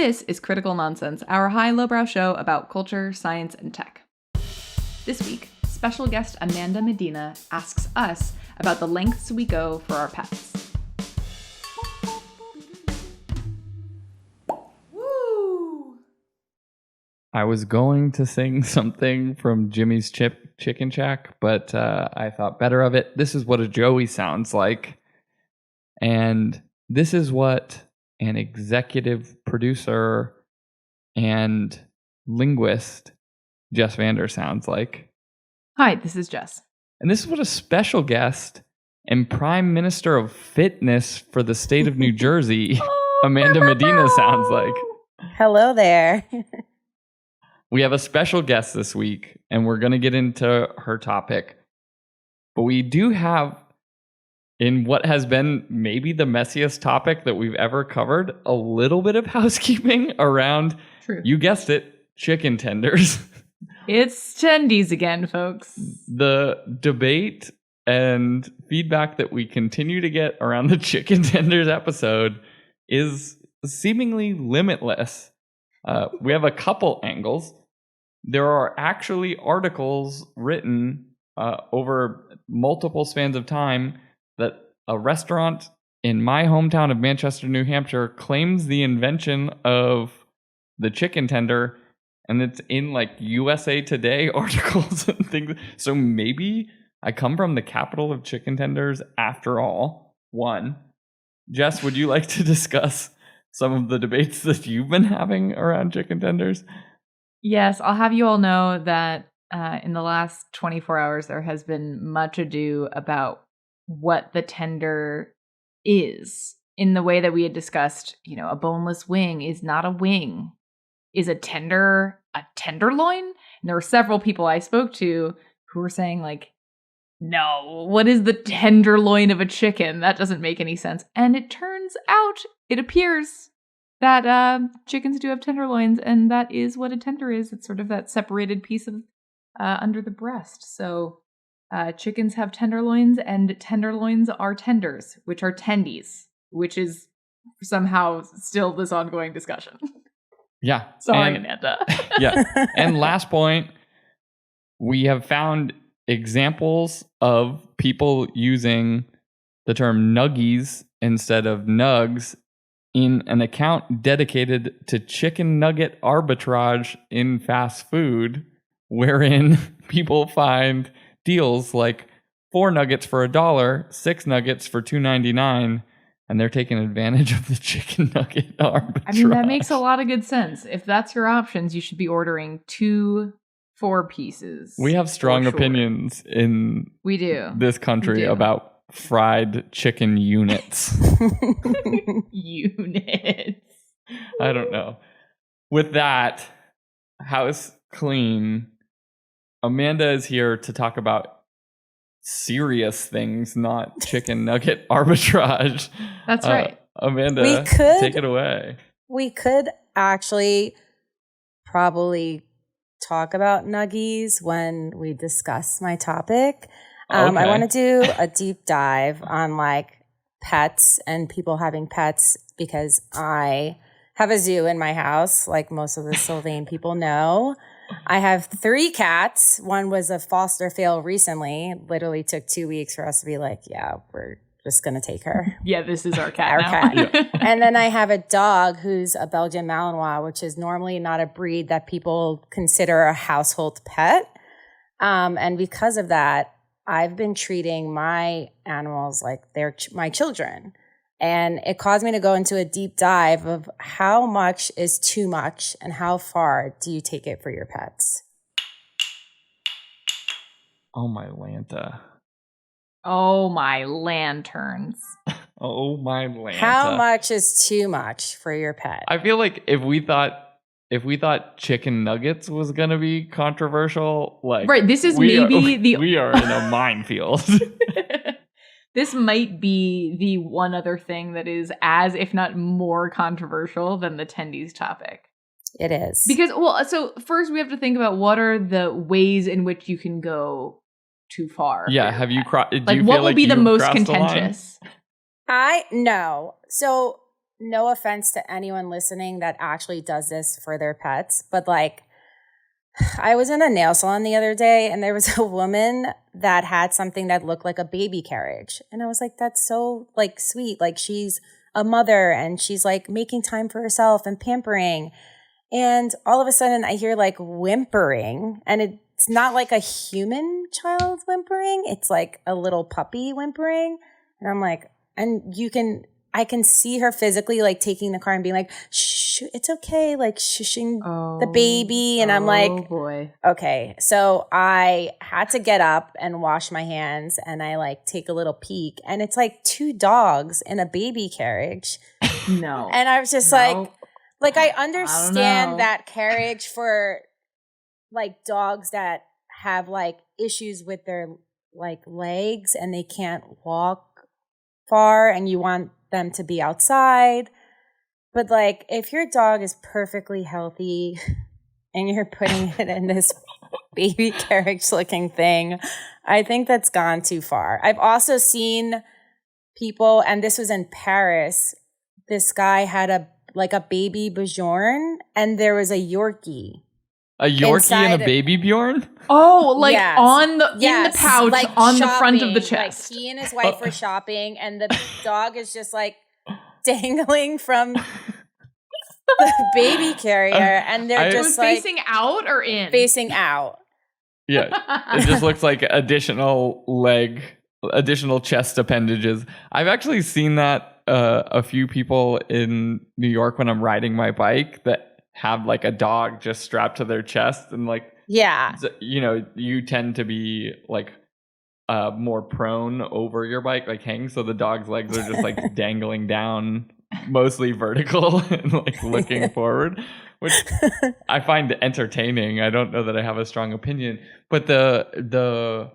This is Critical Nonsense, our high-lowbrow show about culture, science, and tech. This week, special guest Amanda Medina asks us about the lengths we go for our pets. Woo! I was going to sing something from Jimmy's Chicken Shack, but I thought better of it. This is what a Joey sounds like. And this is what an executive producer and linguist, Jess Vander, sounds like. Hi, this is Jess. And this is what a special guest and Prime Minister of Fitness for the state of New Jersey, Amanda Medina, sounds like. Hello there. We have a special guest this week, and we're going to get into her topic. But we do have, in what has been maybe the messiest topic that we've ever covered, a little bit of housekeeping around, True. You guessed it, chicken tenders. It's tendies again, folks. The debate and feedback that we continue to get around the chicken tenders episode is seemingly limitless. We have a couple angles. There are actually articles written over multiple spans of time that a restaurant in my hometown of Manchester, New Hampshire claims the invention of the chicken tender, and it's in like USA Today articles and things. So maybe I come from the capital of chicken tenders after all. One. Jess, would you like to discuss some of the debates that you've been having around chicken tenders? Yes, I'll have you all know that in the last 24 hours, there has been much ado about what the tender is, in the way that we had discussed. You know, a boneless wing is not a wing. Is a tender a tenderloin? And there were several people I spoke to who were saying, like, no, what is the tenderloin of a chicken? That doesn't make any sense. And it turns out, it appears that chickens do have tenderloins, and that is what a tender is. It's sort of that separated piece of under the breast. So chickens have tenderloins, and tenderloins are tenders, which are tendies, which is somehow still this ongoing discussion. Yeah. Sorry, Amanda. Yeah. And last point, we have found examples of people using the term nuggies instead of nugs in an account dedicated to chicken nugget arbitrage in fast food, wherein people find deals like 4 nuggets for $1, 6 nuggets for $2.99, and they're taking advantage of the chicken nugget arbitrage. I mean, that makes a lot of good sense. If that's your options, you should be ordering 2 4-pieces. We have strong opinions in this country about fried chicken units. Units. I don't know. With that, house clean, Amanda is here to talk about serious things, not chicken nugget arbitrage. That's right. Amanda, take it away. We could actually probably talk about nuggies when we discuss my topic. I want to do a deep dive on like pets and people having pets, because I have a zoo in my house, like most of the Sylvain people know. I have 3 cats. One was a foster fail recently. It literally took 2 weeks for us to be like, yeah, we're just going to take her. Yeah, this is our cat. Our now. cat. Yeah. And then I have a dog who's a Belgian Malinois, which is normally not a breed that people consider a household pet. And because of that, I've been treating my animals like they're my children. And it caused me to go into a deep dive of how much is too much and how far do you take it for your pets? Oh, my Lanta. Oh, my lanterns. Oh, my Lanta. How much is too much for your pet? I feel like if we thought chicken nuggets was going to be controversial, like right, this is we are in a minefield. This might be the one other thing that is as, if not more, controversial than the tendies topic. It is. Because, well, so first we have to think about what are the ways in which you can go too far. Yeah, have you what will be the most contentious? No. So no offense to anyone listening that actually does this for their pets, but like, I was in a nail salon the other day and there was a woman that had something that looked like a baby carriage. And I was like, that's so like sweet. Like she's a mother and she's like making time for herself and pampering. And all of a sudden I hear like whimpering, and it's not like a human child whimpering. It's like a little puppy whimpering. And I'm like, I can see her physically like taking the car and being like, shh, it's okay. Like shushing the baby. And I'm like, oh boy. Okay. So I had to get up and wash my hands, and I like take a little peek, and it's like 2 dogs in a baby carriage. No. And I was just like I understand that carriage for like dogs that have like issues with their like legs and they can't walk far and you want them to be outside. But like if your dog is perfectly healthy and you're putting it in this baby carriage looking thing, I think that's gone too far. I've also seen people, and this was in Paris, this guy had a baby Bjorn, and there was a Yorkie. A Yorkie and a baby Bjorn? Oh, like Yes. in the pouch like on shopping. the front of the chest. Like he and his wife were shopping, and the dog is just like dangling from the baby carrier, and they're just like facing out or in? Facing out. Yeah, it just looks like additional chest appendages. I've actually seen that a few people in New York when I'm riding my bike that have like a dog just strapped to their chest, and like, yeah, you know, you tend to be like more prone over your bike, like hang, so the dog's legs are just like dangling down, mostly vertical and like looking forward, which I find entertaining. I don't know that I have a strong opinion, but the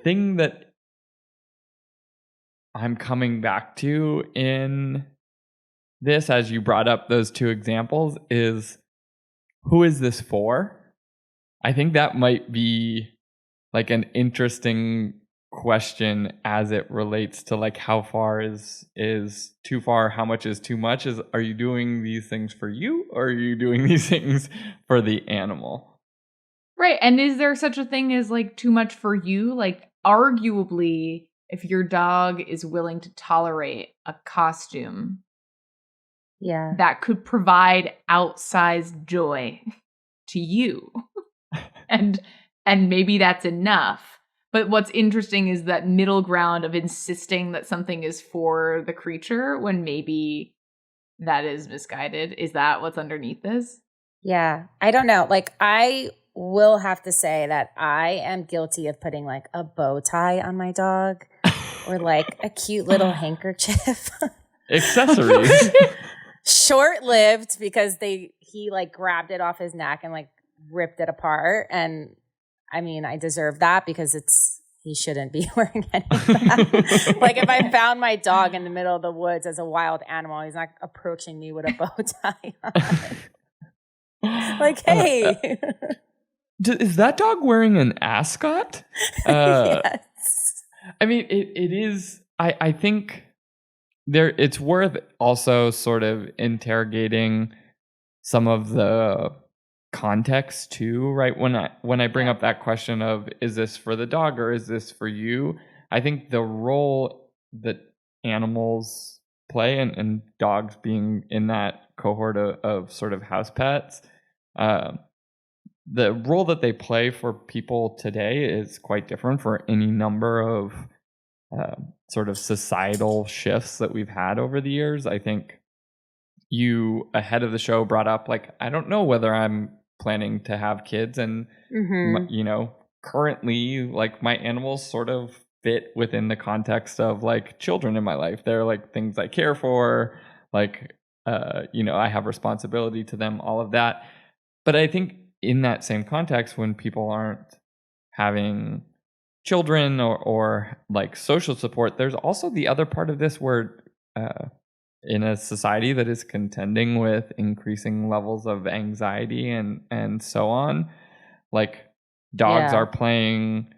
thing that I'm coming back to in this, as you brought up those 2 examples, is who is this for? I think that might be like an interesting question as it relates to like how far is too far, how much is too much. Are you doing these things for you, or are you doing these things for the animal? Right. And is there such a thing as like too much for you? Like arguably, if your dog is willing to tolerate a costume that could provide outsized joy to you, and maybe that's enough. But what's interesting is that middle ground of insisting that something is for the creature when maybe that is misguided. Is that what's underneath this? Yeah. I don't know. Like I will have to say that I am guilty of putting like a bow tie on my dog or like a cute little handkerchief. Accessories. Short-lived, because he like grabbed it off his neck and like ripped it apart. And I mean, I deserve that because he shouldn't be wearing any of that. Like if I found my dog in the middle of the woods as a wild animal, he's not approaching me with a bow tie on. Like, hey. Is that dog wearing an ascot? Yes. I mean, it is. I think it's worth also sort of interrogating some of the context too, right? When I bring up that question of is this for the dog or is this for you? I think the role that animals play, and dogs being in that cohort of sort of house pets, the role that they play for people today is quite different for any number of sort of societal shifts that we've had over the years. I think you, ahead of the show, brought up, like, I don't know whether I'm planning to have kids. And, you know, currently, like, my animals sort of fit within the context of, like, children in my life. They're, like, things I care for. Like, you know, I have responsibility to them, all of that. But I think in that same context, when people aren't having children or like social support, there's also the other part of this where in a society that is contending with increasing levels of anxiety and so on, like dogs are playing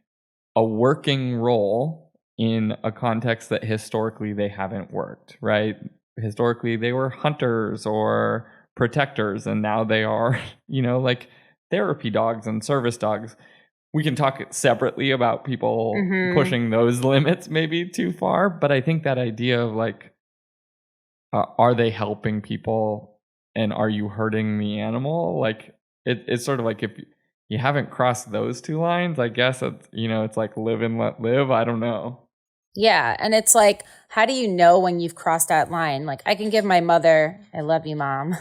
a working role in a context that historically they haven't worked, right? Historically, they were hunters or protectors, and now they are, like therapy dogs and service dogs. We can talk separately about people pushing those limits maybe too far, but I think that idea of like, are they helping people and are you hurting the animal? Like, it's sort of like if you haven't crossed those two lines, I guess it's like live and let live. I don't know. Yeah. And it's like, how do you know when you've crossed that line? Like, I can give my mother, I love you, Mom,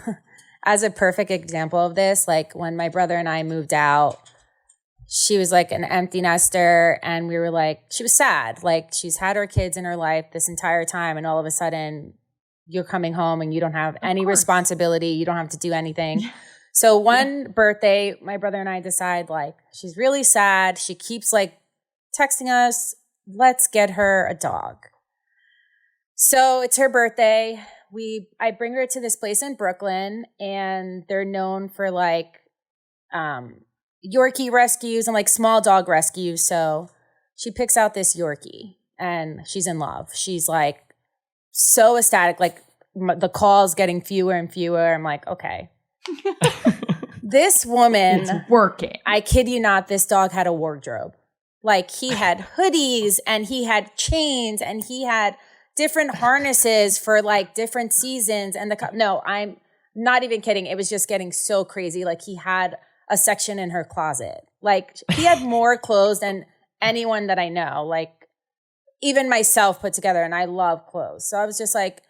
as a perfect example of this. Like, when my brother and I moved out, she was like an empty nester, and we were like, she was sad. Like, she's had her kids in her life this entire time, and all of a sudden you're coming home and you don't have any responsibility. You don't have to do anything. So one birthday, my brother and I decide, like, she's really sad. She keeps like texting us, let's get her a dog. So it's her birthday. I bring her to this place in Brooklyn, and they're known for like Yorkie rescues and like small dog rescues. So she picks out this Yorkie and she's in love. She's like so ecstatic. Like the calls getting fewer and fewer. I'm like, okay. This woman, it's working. I kid you not, this dog had a wardrobe. Like, he had hoodies and he had chains and he had different harnesses for like different seasons. And no, I'm not even kidding. It was just getting so crazy. Like, he had a section in her closet. Like, he had more clothes than anyone that I know. Like, even myself put together, and I love clothes. So I was just like,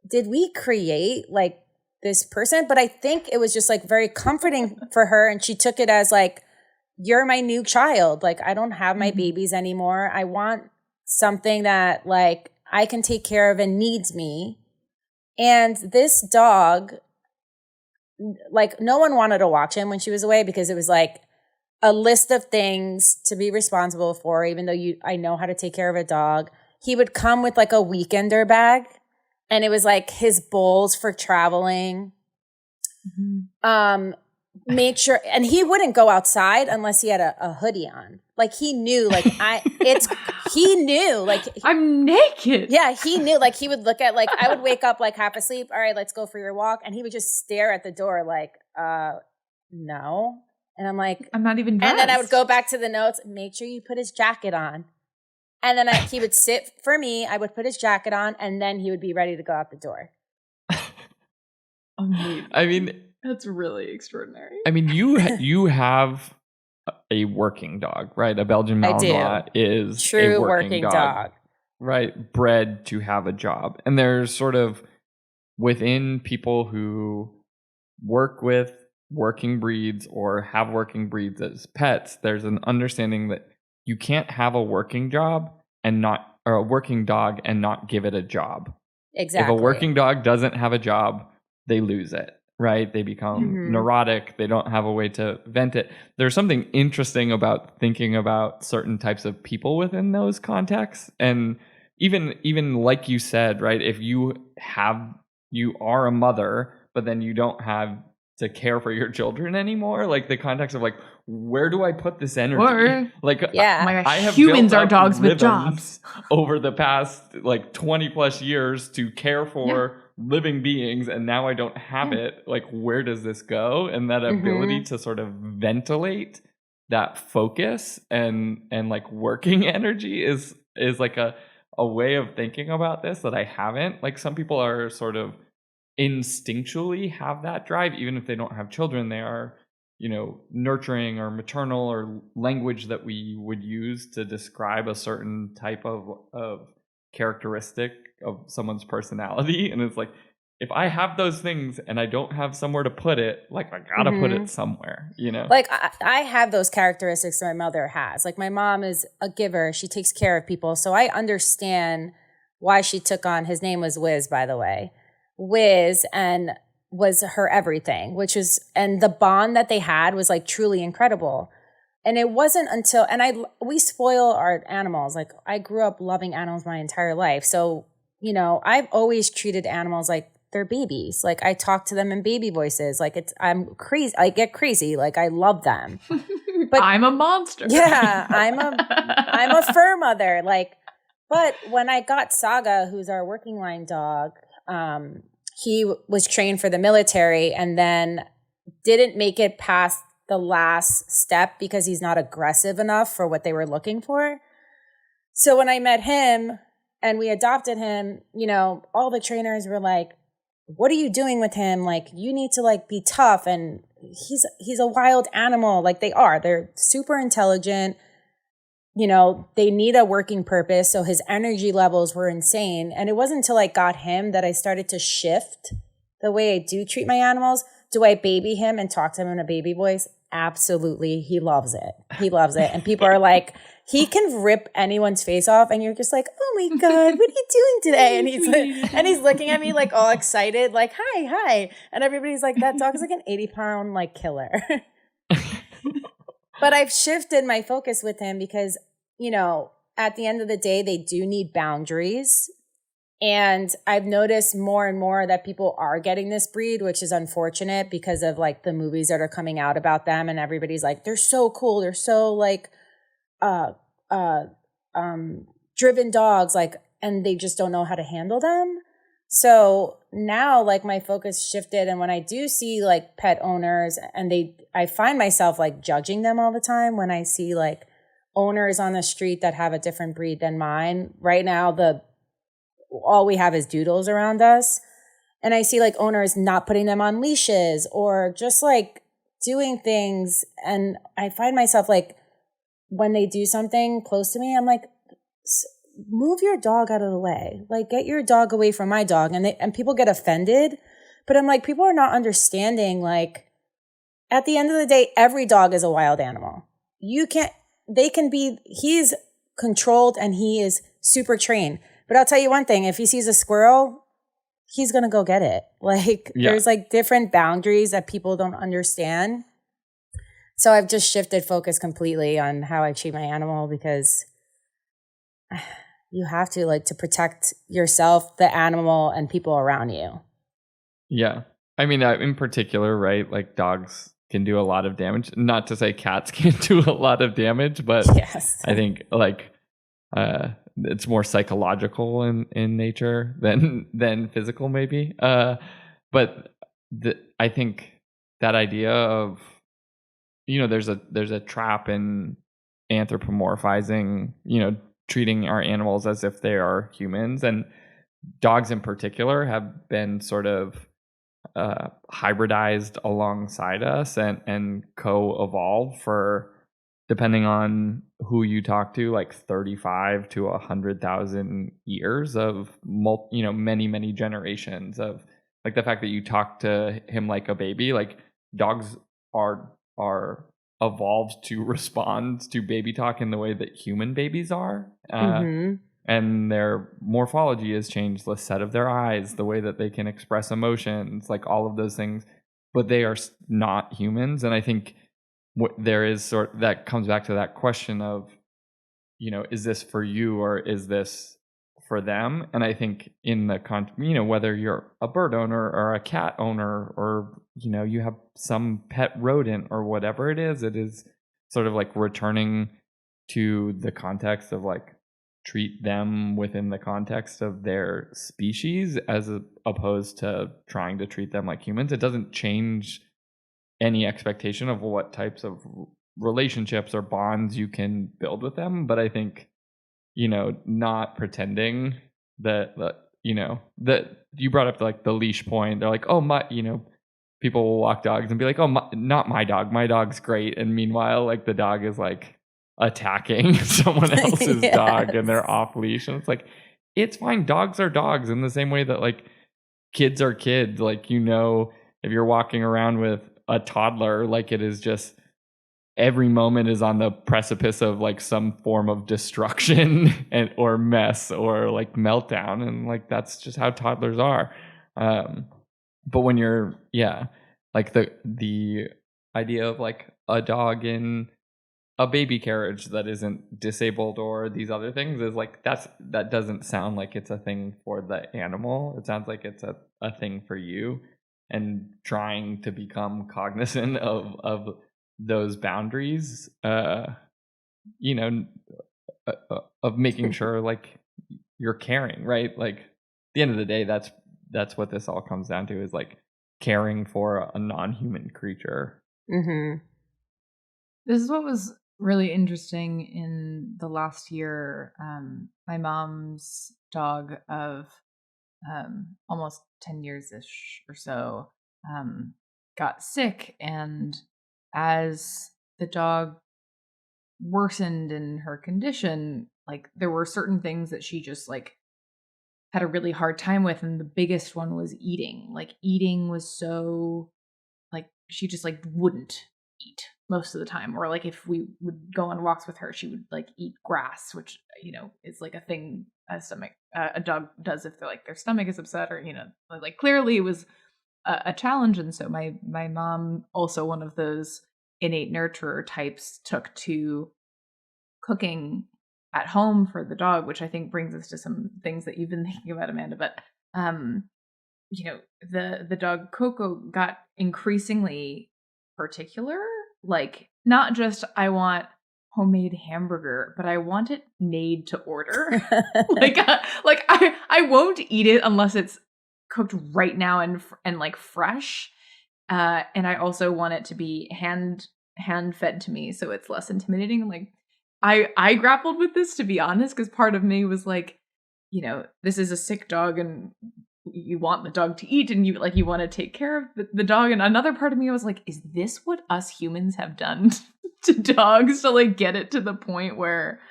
did we create like this person? But I think it was just like very comforting for her. And she took it as like, you're my new child. Like, I don't have my babies anymore. I want something that like I can take care of and needs me. And this dog, like, no one wanted to watch him when she was away because it was like a list of things to be responsible for, even though I know how to take care of a dog. He would come with like a weekender bag, and it was like his bowls for traveling. Make sure, and he wouldn't go outside unless he had a hoodie on. Like, he knew, like, he knew, like, I'm naked. Yeah, he knew, like, he would look at, like, I would wake up, like, half asleep. All right, let's go for your walk. And he would just stare at the door, like, no. And I'm like, I'm not even dressed. And then I would go back to the notes, make sure you put his jacket on. And then he would sit for me. I would put his jacket on, and then he would be ready to go out the door. I mean, that's really extraordinary. I mean, you have a working dog, right? A Belgian Malinois is true a working dog, right? Bred to have a job. And there's sort of within people who work with working breeds or have working breeds as pets, there's an understanding that you can't have a working dog and not give it a job. Exactly. If a working dog doesn't have a job, they lose it. Right? They become neurotic. They don't have a way to vent it. There's something interesting about thinking about certain types of people within those contexts. And even like you said, right? If you are a mother, but then you don't have to care for your children anymore, like the context of like, where do I put this energy? Or, like, yeah. Oh my gosh, I have humans built are up dogs with jobs over the past like 20 plus years to care for living beings, and now I don't have it. Like, where does this go? And that ability to sort of ventilate that focus and like working energy is like a way of thinking about this that I haven't. Like, some people are sort of instinctually have that drive, even if they don't have children. They are, nurturing or maternal or language that we would use to describe a certain type of characteristic of someone's personality. And it's like, if I have those things and I don't have somewhere to put it, like, I gotta put it somewhere, Like, I have those characteristics that my mother has. Like, my mom is a giver. She takes care of people. So I understand why she took on, his name was Wiz, by the way, Wiz, and was her everything, and the bond that they had was like truly incredible. And it wasn't until, we spoil our animals. Like, I grew up loving animals my entire life. So, I've always treated animals like they're babies. Like, I talk to them in baby voices. Like, I'm crazy. I get crazy. Like, I love them. But I'm a monster. Yeah, I'm a fur mother. Like, but when I got Saga, who's our working line dog, he was trained for the military and then didn't make it past the last step because he's not aggressive enough for what they were looking for. So when I met him and we adopted him, you know, all the trainers were like, what are you doing with him? Like, you need to like be tough. And he's a wild animal. Like they're super intelligent. You know, they need a working purpose. So his energy levels were insane. And it wasn't until I got him that I started to shift the way I do treat my animals. Do I baby him and talk to him in a baby voice? Absolutely. He loves it. He loves it. And people are like, he can rip anyone's face off. And you're just like, oh my God, what are you doing today? And he's looking at me like all excited, like, hi. And everybody's like, that dog's like an 80-pound like killer. But I've shifted my focus with him because, you know, at the end of the day, they do need boundaries. And I've noticed more and more that people are getting this breed, which is unfortunate because of like the movies that are coming out about them. And everybody's like, they're so cool. They're so like, driven dogs, like, and they just don't know how to handle them. So now like my focus shifted. And when I do see like pet owners and I find myself like judging them all the time when I see like owners on the street that have a different breed than mine. Right now, all we have is doodles around us. And I see like owners not putting them on leashes or just like doing things. And I find myself like, when they do something close to me, I'm like, move your dog out of the way. Like, get your dog away from my dog. And people get offended. But I'm like, people are not understanding, like, at the end of the day, every dog is a wild animal. He's controlled and he is super trained. But I'll tell you one thing, if he sees a squirrel, he's going to go get it. Like, There's like different boundaries that people don't understand. So I've just shifted focus completely on how I treat my animal because you have to, like, to protect yourself, the animal, and people around you. Yeah. I mean, in particular, right, like dogs can do a lot of damage. Not to say cats can't do a lot of damage, but yes. I think, like, it's more psychological in nature than physical, maybe. But I think that idea of, you know, there's a trap in anthropomorphizing, you know, treating our animals as if they are humans, and dogs in particular have been sort of hybridized alongside us and co-evolved for, depending on who you talk to, like 35 to 100,000 years of many generations of, like, the fact that you talk to him like a baby. Like, dogs are evolved to respond to baby talk in the way that human babies are. And their morphology has changed, the set of their eyes, the way that they can express emotions, like all of those things, but they are not humans. And I think there is that comes back to that question of, you know, is this for you or is this for them? And I think in the whether you're a bird owner or a cat owner, or, you know, you have some pet rodent or whatever it is sort of like returning to the context of, like, treat them within the context of their species as opposed to trying to treat them like humans. It doesn't change any expectation of what types of relationships or bonds you can build with them. But I think, you know, not pretending that you know, that you brought up, like, the leash point. They're like, oh, my, you know, people will walk dogs and be like, oh, not my dog. My dog's great. And meanwhile, like, the dog is, like, attacking someone else's yes. dog and they're off leash. And it's like, it's fine. Dogs are dogs in the same way that, like, kids are kids. Like, you know, if you're walking around with a toddler, like, it is just every moment is on the precipice of, like, some form of destruction or mess or, like, meltdown. And, like, that's just how toddlers are. But when you're, like, the idea of, like, a dog in a baby carriage that isn't disabled or these other things is, like, that doesn't sound like it's a thing for the animal. It sounds like it's a thing for you, and trying to become cognizant of those boundaries, you know, of making sure like you're caring, right? Like at the end of the day, that's what this all comes down to, is like caring for a non-human creature. Mm-hmm. This is what was really interesting in the last year. My mom's dog of almost 10 years-ish or so got sick, and as the dog worsened in her condition, like there were certain things that she just like had a really hard time with, and the biggest one was eating. Like eating was so like she just like wouldn't eat most of the time, or like if we would go on walks with her, she would like eat grass, which is like a thing a dog does if they're like their stomach is upset, or like clearly it was a challenge. And so my mom, also one of those innate nurturer types, took to cooking at home for the dog, which I think brings us to some things that you've been thinking about, Amanda. But the dog Coco got increasingly particular, like not just I want homemade hamburger, but I want it made to order. like I won't eat it unless it's cooked right now and like fresh. And I also want it to be hand fed to me, so it's less intimidating. Like I grappled with this, to be honest, because part of me was like, this is a sick dog and you want the dog to eat, and you want to take care of the dog. And another part of me was like, is this what us humans have done to dogs to like get it to the point where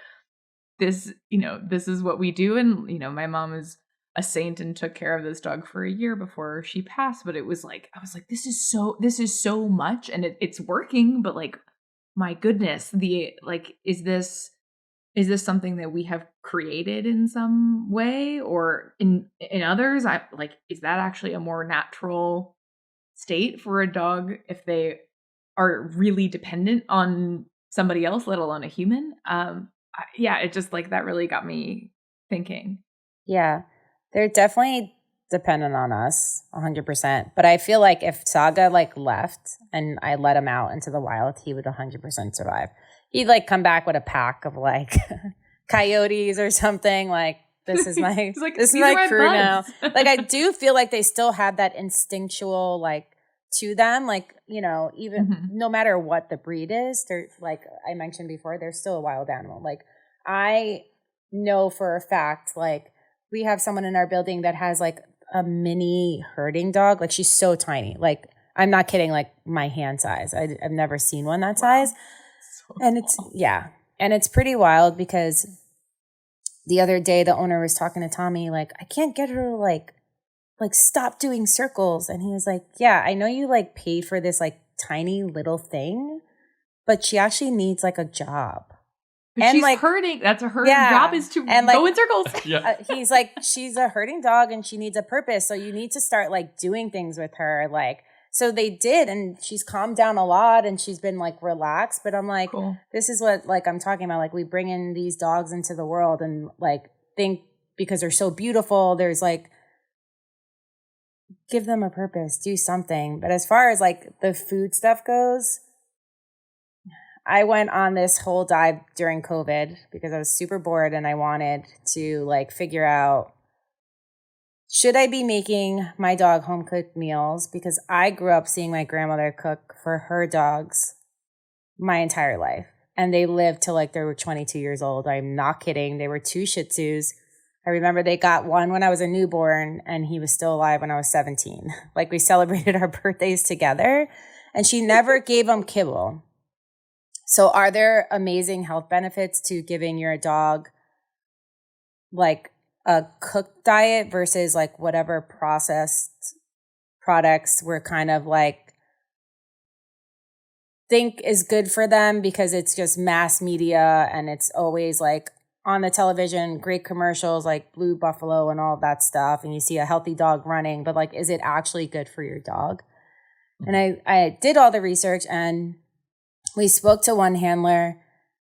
this is what we do? And my mom is a saint and took care of this dog for a year before she passed, but it was like, I was like, this is so much, and it's working, but like, my goodness, is this something that we have created in some way, or in others? Is that actually a more natural state for a dog if they are really dependent on somebody else, let alone a human? It just like that really got me thinking. Yeah, they're definitely dependent on us 100%. But I feel like if Saga like left and I let him out into the wild, he would 100% survive. He'd like come back with a pack of like coyotes or something. Like, this is my like, this is my crew now. Like, I do feel like they still have that instinctual like to them. Like, even no matter what the breed is, they're like I mentioned before, they're still a wild animal. Like, I know for a fact, like we have someone in our building that has like a mini herding dog. Like, she's so tiny. Like, I'm not kidding. Like my hand size. I've never seen one that size. So and it's and it's pretty wild, because the other day the owner was talking to Tommy, like, I can't get her to like stop doing circles. And he was like, yeah, I know you like paid for this like tiny little thing, but she actually needs like a job. But and she's like herding. That's her job, is to go in circles. He's like, she's a herding dog and she needs a purpose. So you need to start like doing things with her. Like, so they did, and she's calmed down a lot and she's been like relaxed. But I'm like, cool. This is what like I'm talking about. Like, we bring in these dogs into the world and like think because they're so beautiful, there's like, give them a purpose, do something. But as far as like the food stuff goes, I went on this whole dive during COVID because I was super bored and I wanted to like figure out, should I be making my dog home cooked meals? Because I grew up seeing my grandmother cook for her dogs my entire life. And they lived till like they were 22 years old. I'm not kidding. They were 2 Shih Tzus. I remember they got one when I was a newborn and he was still alive when I was 17. Like, we celebrated our birthdays together, and she never gave him kibble. So are there amazing health benefits to giving your dog like a cooked diet versus like whatever processed products we're kind of like think is good for them because it's just mass media and it's always like on the television, great commercials like Blue Buffalo and all that stuff, and you see a healthy dog running, but like, is it actually good for your dog? Mm-hmm. And I did all the research, and we spoke to one handler,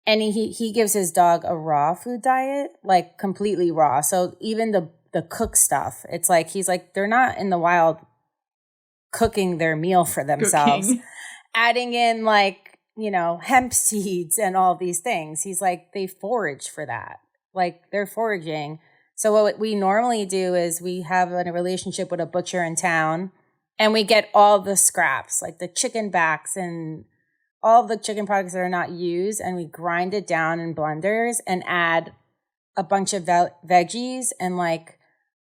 and he gives his dog a raw food diet, like completely raw. So even the cook stuff, it's like, he's like, they're not in the wild cooking their meal for themselves. Adding in like hemp seeds and all these things. He's like, they forage for that. Like they're foraging. So what we normally do is we have a relationship with a butcher in town and we get all the scraps, like the chicken backs and all the chicken products that are not used, and we grind it down in blenders and add a bunch of veggies and like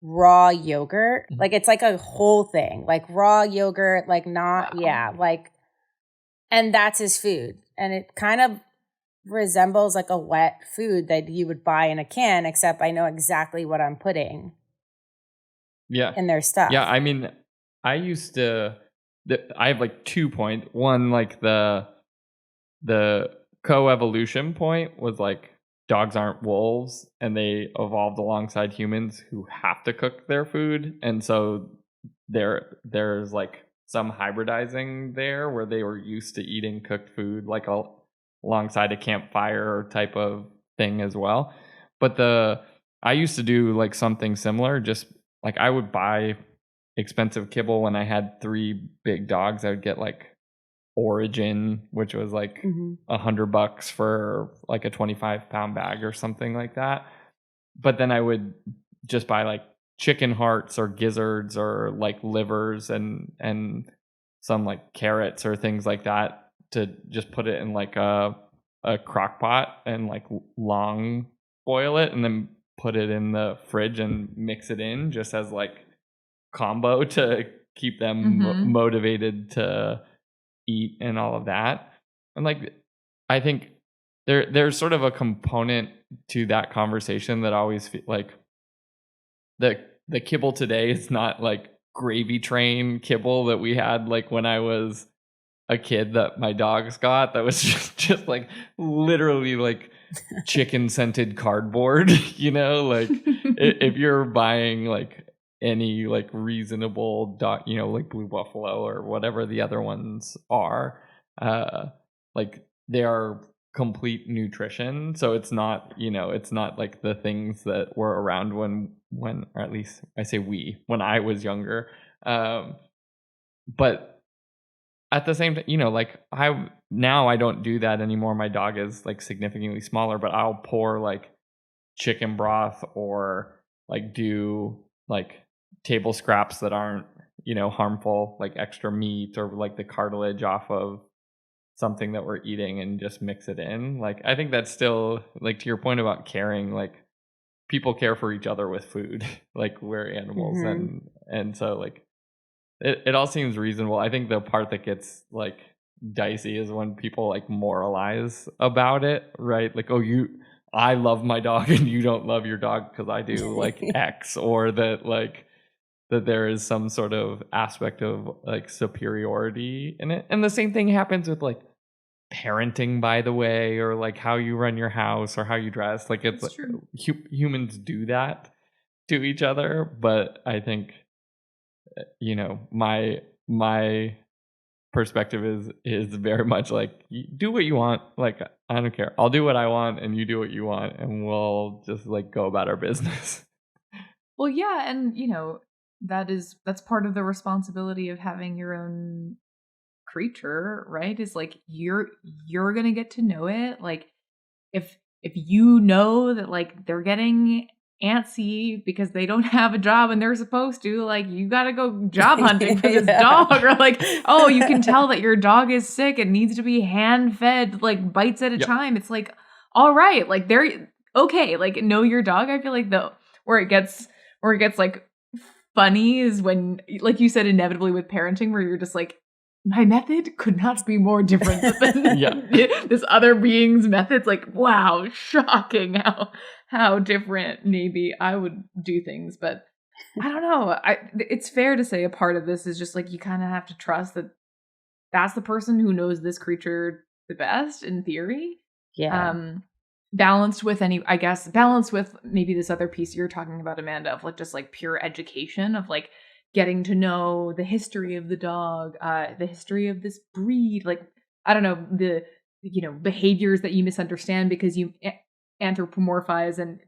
raw yogurt. Like it's like a whole thing, like raw yogurt, like not, and that's his food. And it kind of resembles like a wet food that you would buy in a can, except I know exactly what I'm putting in their stuff. Yeah, I mean, I used to, I have like 2 points. One, like the co-evolution point was like dogs aren't wolves and they evolved alongside humans who have to cook their food. And so there's like some hybridizing there where they were used to eating cooked food like alongside a campfire type of thing as well. But I used to do like something similar. Just like I would buy expensive kibble when I had 3 big dogs. I would get like Origin, which was like $100 for like a 25-pound bag or something like that. But then I would just buy like chicken hearts or gizzards or like livers and some like carrots or things like that to just put it in like a crock pot and like long boil it and then put it in the fridge and mix it in just as like combo to keep them motivated to eat and all of that. And like I think there's sort of a component to that conversation that I always feel like the kibble today is not like gravy train kibble that we had like when I was a kid that my dogs got, that was just like literally like chicken scented cardboard. Like if you're buying like any like reasonable dog, like Blue Buffalo or whatever the other ones are, like they are complete nutrition. So it's not, it's not like the things that were around when, or at least I say when I was younger. But at the same time, like I don't do that anymore. My dog is like significantly smaller, but I'll pour like chicken broth or like do like table scraps that aren't, harmful, like extra meat or like the cartilage off of something that we're eating and just mix it in. Like, I think that's still, like, to your point about caring, like people care for each other with food, like we're animals. And so like, it all seems reasonable. I think the part that gets like dicey is when people like moralize about it, right? Like, I love my dog and you don't love your dog because I do like X, or that like that there is some sort of aspect of like superiority in it. And the same thing happens with like parenting, by the way, or like how you run your house or how you dress. Like it's like, humans do that to each other. But I think, my perspective is very much like, you do what you want. Like, I don't care. I'll do what I want and you do what you want and we'll just like go about our business. Well, yeah. And, that's part of the responsibility of having your own creature, right? Is like, you're going to get to know it. Like if you know that like they're getting antsy because they don't have a job and they're supposed to, like, you got to go job hunting for this dog, or like, oh, you can tell that your dog is sick and needs to be hand fed like bites at a time. It's like, all right, like they're okay, like know your dog. I feel like where it gets like funny is when, like you said, inevitably with parenting, where you're just like, my method could not be more different than this other being's methods. Like, wow, shocking how different maybe I would do things. But I don't know. It's fair to say a part of this is just like, you kind of have to trust that that's the person who knows this creature the best, in theory. Yeah. Balanced with maybe this other piece you're talking about, Amanda, of like just like pure education of like getting to know the history of the dog, the history of this breed, like, I don't know, the behaviors that you misunderstand because you anthropomorphize, and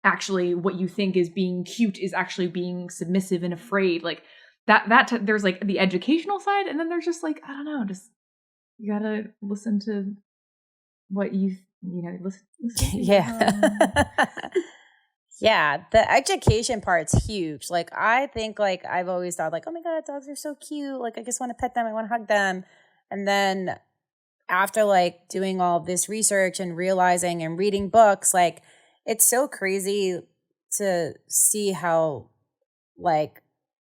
actually what you think is being cute is actually being submissive and afraid. Like that there's like the educational side, and then there's just like, I don't know, just You gotta listen to what listen Yeah. Yeah, the education part's huge. Like, I think, like, I've always thought, like, oh my God, dogs are so cute. Like, I just want to pet them. I want to hug them. And then after, like, doing all this research and realizing and reading books, like, it's so crazy to see how, like,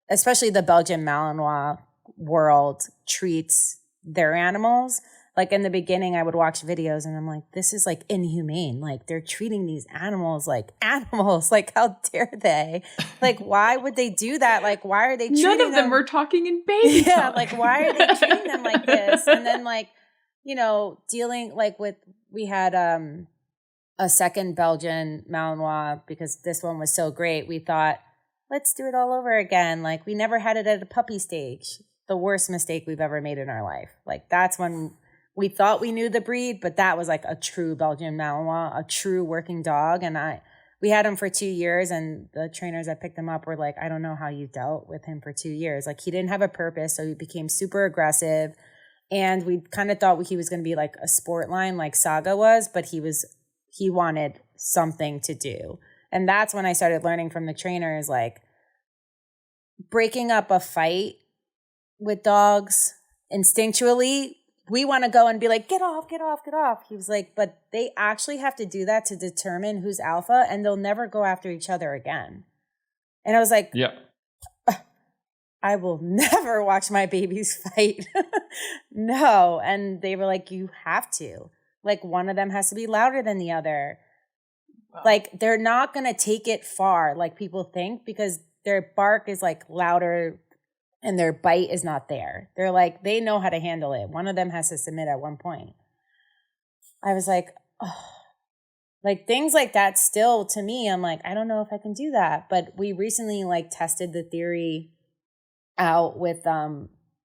especially the Belgian Malinois world treats their animals. Like, in the beginning, I would watch videos and I'm like, this is like inhumane. Like, they're treating these animals like animals. Like, how dare they? Like, why would they do that? Like, why are they treating None of them were talking in baby talk. Like, why are they treating them like this? And then, like, dealing like with, we had a second Belgian Malinois because this one was so great. We thought, let's do it all over again. Like, we never had it at a puppy stage. The worst mistake we've ever made in our life. Like, that's when we thought we knew the breed, but that was like a true Belgian Malinois, a true working dog. And we had him for 2 years, and the trainers that picked him up were like, I don't know how you dealt with him for 2 years. Like, he didn't have a purpose, so he became super aggressive. And we kind of thought he was going to be like a sport line like Saga was, but he wanted something to do. And that's when I started learning from the trainers, like, breaking up a fight with dogs instinctually, we want to go and be like, get off, get off, get off. He was like, but they actually have to do that to determine who's alpha, and they'll never go after each other again. And I was like, yeah, I will never watch my babies fight. No. And they were like, you have to. Like, one of them has to be louder than the other. Wow. Like, they're not going to take it far like people think, because their bark is like louder and their bite is not there. They're like, they know how to handle it. One of them has to submit at one point. I was like, oh, like, things like that still, to me, I'm like, I don't know if I can do that. But we recently like tested the theory out with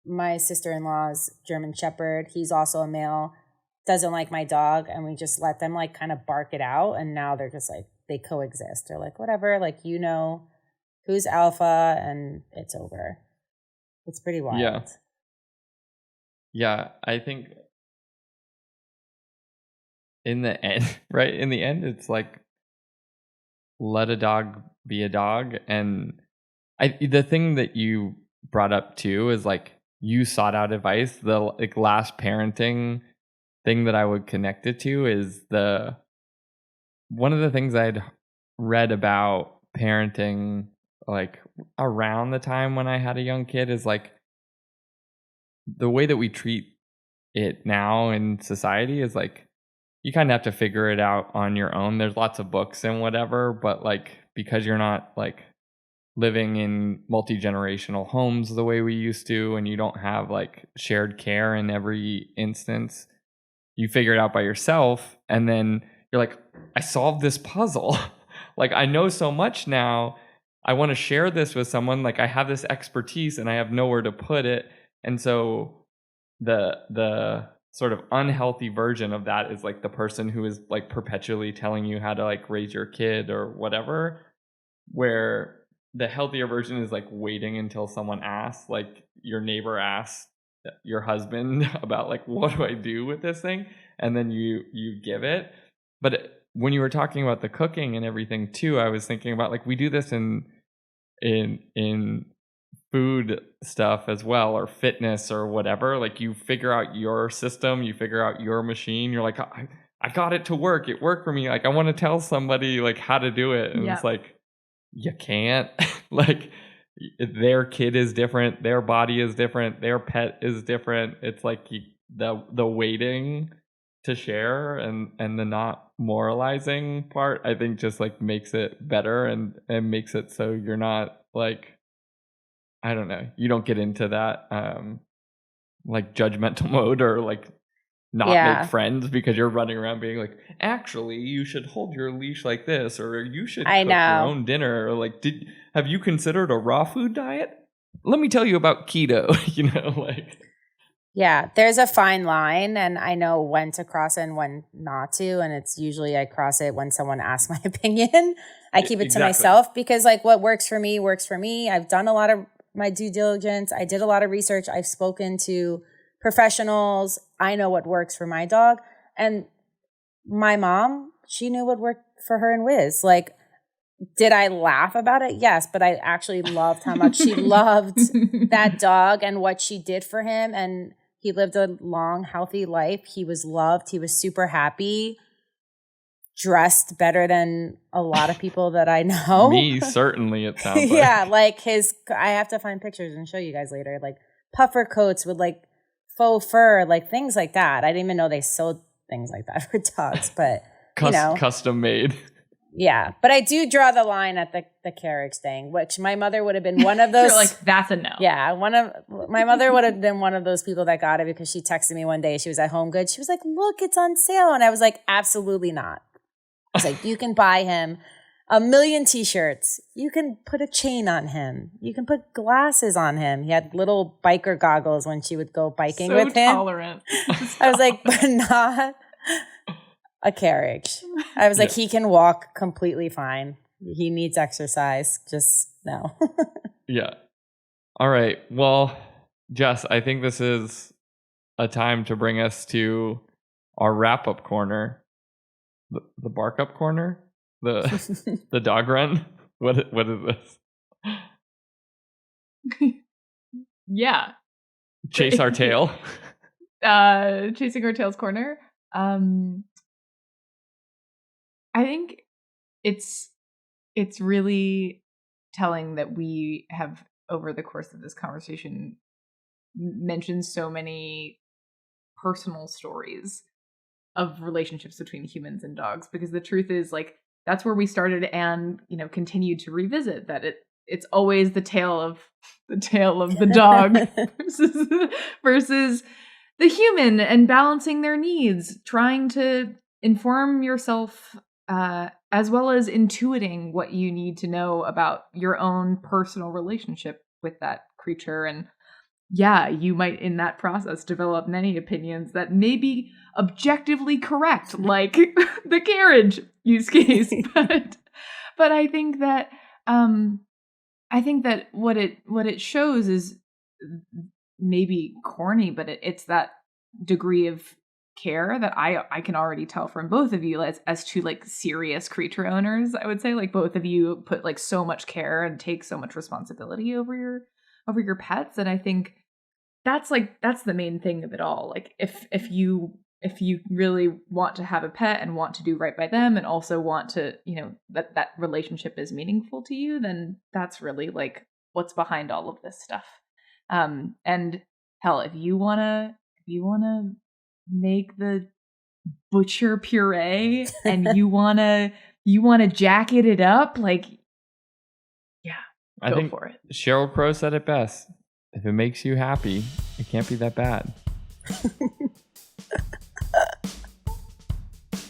my sister-in-law's German Shepherd. He's also a male, doesn't like my dog. And we just let them like kind of bark it out. And now they're just like, they coexist. They're like, whatever, like, who's alpha, and it's over. It's pretty wild. Yeah, I think in the end, right? In the end, it's like, let a dog be a dog. And the thing that you brought up too is like, you sought out advice. The like last parenting thing that I would connect it to is one of the things I'd read about parenting, like around the time when I had a young kid, is like, the way that we treat it now in society is like, you kind of have to figure it out on your own. There's lots of books and whatever, but like, because you're not like living in multi-generational homes the way we used to, and you don't have like shared care in every instance, you figure it out by yourself. And then you're like, I solved this puzzle. Like, I know so much now. I want to share this with someone. Like, I have this expertise and I have nowhere to put it. And so the sort of unhealthy version of that is like the person who is like perpetually telling you how to like raise your kid or whatever, where the healthier version is like waiting until someone asks, like your neighbor asks your husband about like, what do I do with this thing? And then you give it. But when you were talking about the cooking and everything too, I was thinking about like, we do this in food stuff as well, or fitness or whatever. Like, you figure out your system, you figure out your machine. You're like, I got it to work. It worked for me. Like, I want to tell somebody like how to do it. And It's like, you can't. Like, their kid is different. Their body is different. Their pet is different. It's like the waiting to share and the not moralizing part, I think, just like makes it better and makes it so you're not like, I don't know, you don't get into that like judgmental mode or like not make friends because you're running around being like, actually, you should hold your leash like this, or you should cook your own dinner, or like, have you considered a raw food diet? Let me tell you about keto. Like. Yeah, there's a fine line, and I know when to cross it and when not to. And it's usually I cross it when someone asks my opinion. I keep it to myself because like what works for me works for me. I've done a lot of my due diligence. I did a lot of research. I've spoken to professionals. I know what works for my dog. And my mom, she knew what worked for her and Wiz. Like, did I laugh about it? Yes, but I actually loved how much she loved that dog and what she did for him. And he lived a long, healthy life. He was loved. He was super happy. Dressed better than a lot of people that I know. Me, certainly, it sounds like. Yeah, like I have to find pictures and show you guys later. Like puffer coats with like faux fur, like things like that. I didn't even know they sold things like that for dogs, but custom made. Yeah, but I do draw the line at the carriage thing, which my mother would have been one of those. You're like, that's a no. Yeah, my mother would have been one of those people that got it because she texted me one day. She was at Home Goods. She was like, "Look, it's on sale," and I was like, "Absolutely not." I was like, "You can buy him 1 million T-shirts. You can put a chain on him. You can put glasses on him." He had little biker goggles when she would go biking with him. Tolerant. I was like, but not a carriage. I was like, he can walk completely fine. He needs exercise. Just no. Yeah. All right. Well, Jess, I think this is a time to bring us to our wrap-up corner. The bark up corner? The dog run? What is this? Yeah. Chase our tail. Chasing our tails corner. I think it's really telling that we have, over the course of this conversation, mentioned so many personal stories of relationships between humans and dogs, because the truth is, like, that's where we started and, continue to revisit that it's always the tale of the dog versus the human, and balancing their needs, trying to inform yourself as well as intuiting what you need to know about your own personal relationship with that creature. And yeah, you might in that process develop many opinions that may be objectively correct, like the carriage use case. But I think that what it shows is maybe corny, but it's that degree of care that I can already tell from both of you as to like serious creature owners. I would say, like, both of you put like so much care and take so much responsibility over your pets, and I think that's the main thing of it all. Like, if you really want to have a pet and want to do right by them, and also want to, that relationship is meaningful to you, then that's really like what's behind all of this stuff. And hell, if you wanna make the butcher puree and you wanna jacket it up, like, yeah, I think for it. Sheryl Crow said it best. If it makes you happy, it can't be that bad.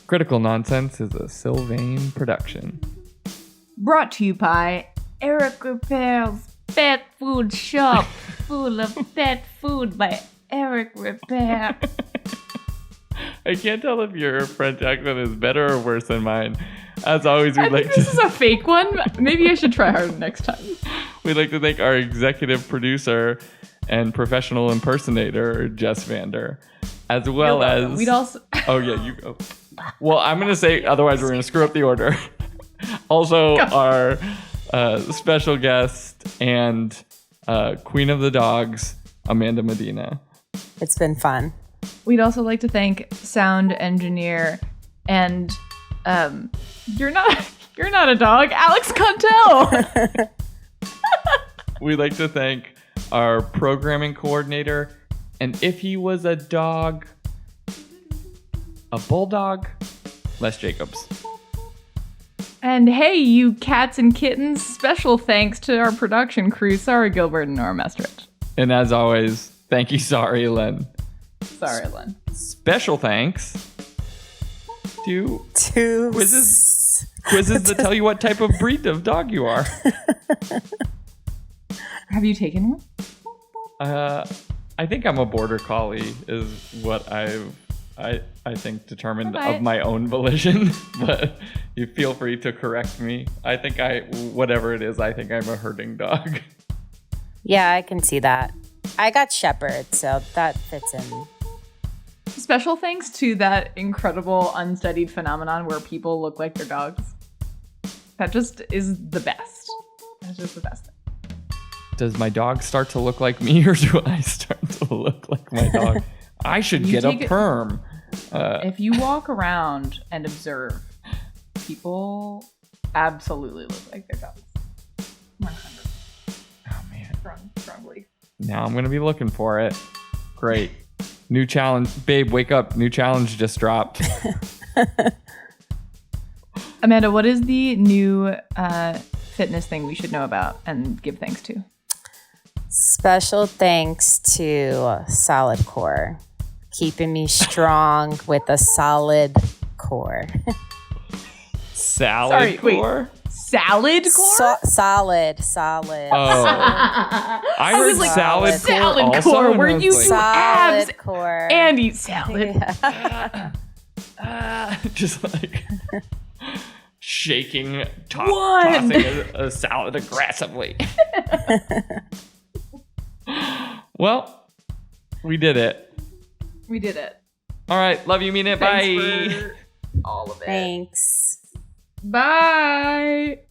Critical Nonsense is a Sylvain production. Brought to you by Eric Repair's Pet Food Shop, full of pet food by Eric Repair. I can't tell if your French accent is better or worse than mine. As always, this is a fake one. Maybe I should try harder next time. We'd like to thank our executive producer and professional impersonator, Jess Vander, as well as... We'd also... Oh, yeah, you go. Well, I'm going to say, otherwise we're going to screw up the order. Also, our special guest and queen of the dogs, Amanda Medina. It's been fun. We'd also like to thank sound engineer and you're not a dog, Alex Contel. We'd like to thank our programming coordinator, and if he was a dog, a bulldog, Les Jacobs. And hey, you cats and kittens, special thanks to our production crew, Sorry Gilbert and Nora Mestridge. And as always, thank you, Sorry Len. Sorry, Len. Special thanks to quizzes that tell you what type of breed of dog you are. Have you taken one? I think I'm a border collie is what I think determined of my own volition, but you feel free to correct me. I think whatever it is, I think I'm a herding dog. Yeah, I can see that. I got shepherd, so that fits in. Special thanks to that incredible unstudied phenomenon where people look like their dogs. That just is the best. That's just the best thing. Does my dog start to look like me, or do I start to look like my dog? I should get a perm. If you walk around and observe, people absolutely look like their dogs. 100. Oh, man. Strongly. Now I'm going to be looking for it. Great. New challenge. Babe, wake up. New challenge just dropped. Amanda, what is the new fitness thing we should know about and give thanks to? Special thanks to Solid Core, keeping me strong with a solid core. Salad core? Salad core? Solid. Oh. I heard like, salad core. Salad core, where you do abs core and eat salad. Yeah. Just like shaking, tossing a salad aggressively. Well, we did it. We did it. All right. Love you, mean it. Thanks bye. for all of it. Thanks. Bye.